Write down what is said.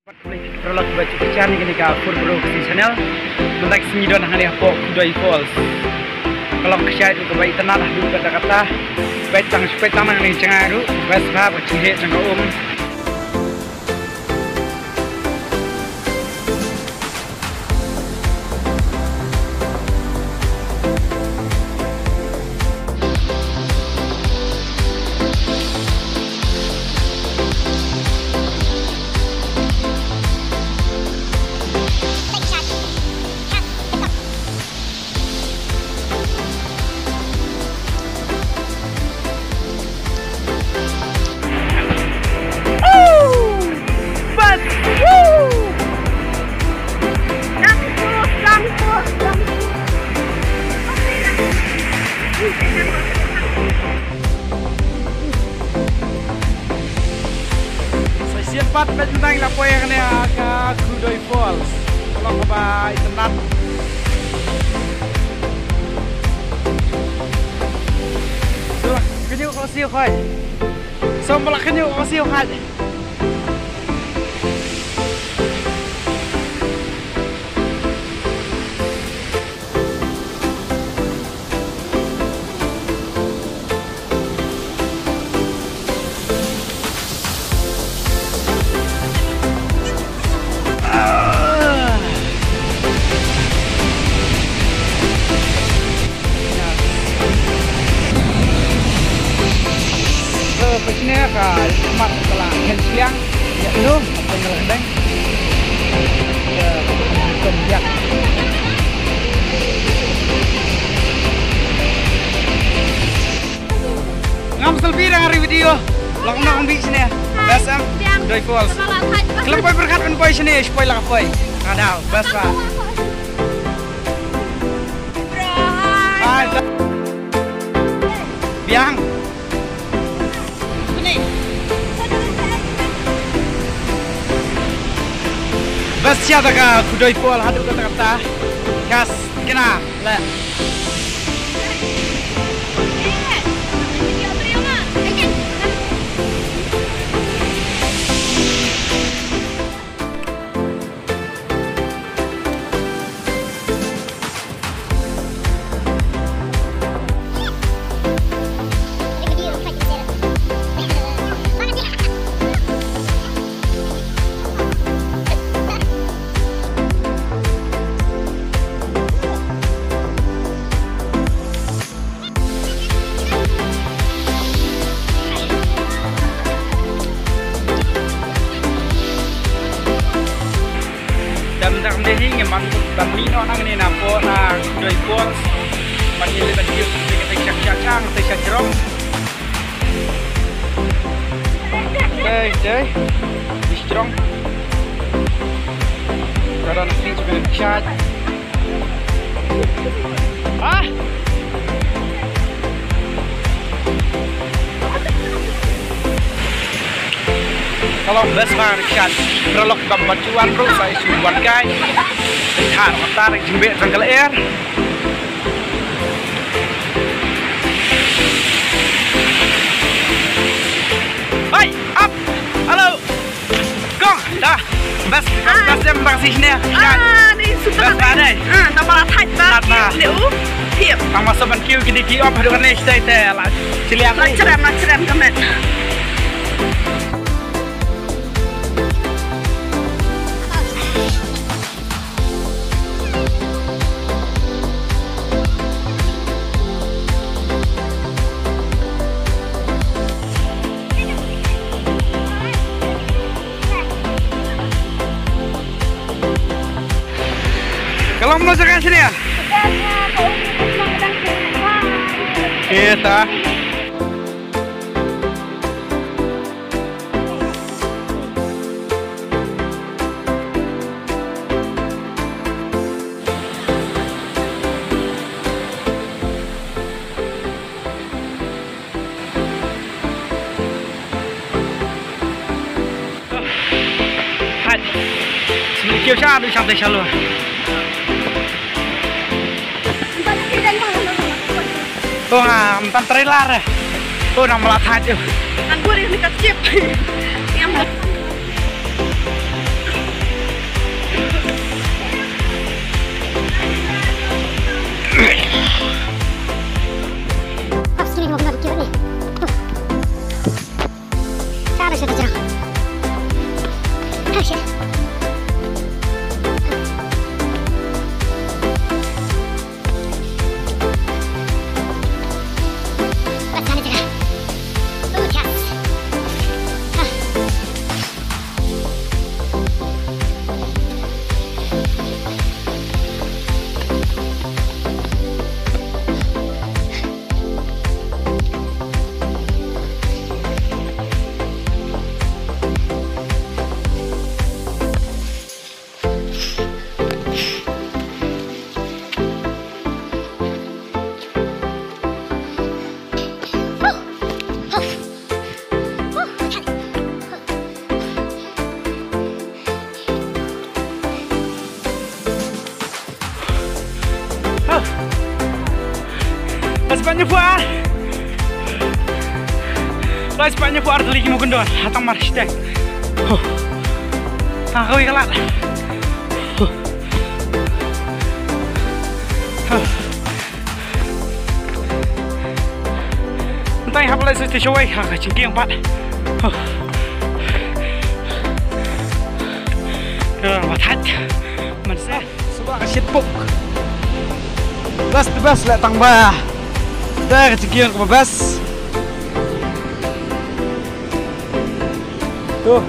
Prolog baca pecahan ini ke Furbro Kesi Channel. Bentak sini don hari apa Kudai Falls. Kalau kesya itu kebaik tenang lah dulu kata-kata. Baik tang supaya tanah ni cengar tu. Bas bah bercihek cengar Siapa tentang apa yang ni ke Kudai Falls. Kalau kebaik tenang. Sudah kenyuk kau siu kai. Sembelah kenyuk kau siu kai. Pesnya kan mat setelah siang ya itu pengeledeng ya kembiak ngam selfie dengan video lang nak ambil sini basam Kudai Falls kalau boy berkat pun boy sini spoil lah boy ada bas pak biang bas siapa ke Kudai Falls hadu kata-kata kas kena le Bentar mending ngeman bamino nang ni napo na Kudai Falls mani le bagi kita cak-cak kita jerong Hey, strong Cara nanti juga chat ah kalau bas mar chat prolog pembacuan bro saya subuan guys lihat mata yang jembek jangkal air hai up halo kong dah bas yang bersih ni ni sudah ada tambah tight banget liu tiap tambah soban kiu kini kiu apa dengan ni saya lah cilian macam kamet kalau mau jaga sini ya? Iya tak. Hai, sini kau siapa tu sampai selalu? Oh, empat trailer. Oh, nama latah tu. Anggur ini kecil. Yang sepatnya buat. Lai sepatnya buat arti lagi mau gendon. Hatang marah sih. Kau ikat. Entah apa lagi sih cewek. Agak cingki yang pat. Watat. Mana? Sebab kasih puk. Bas lah tambah. Dah kecil yang kebabas. Tuh.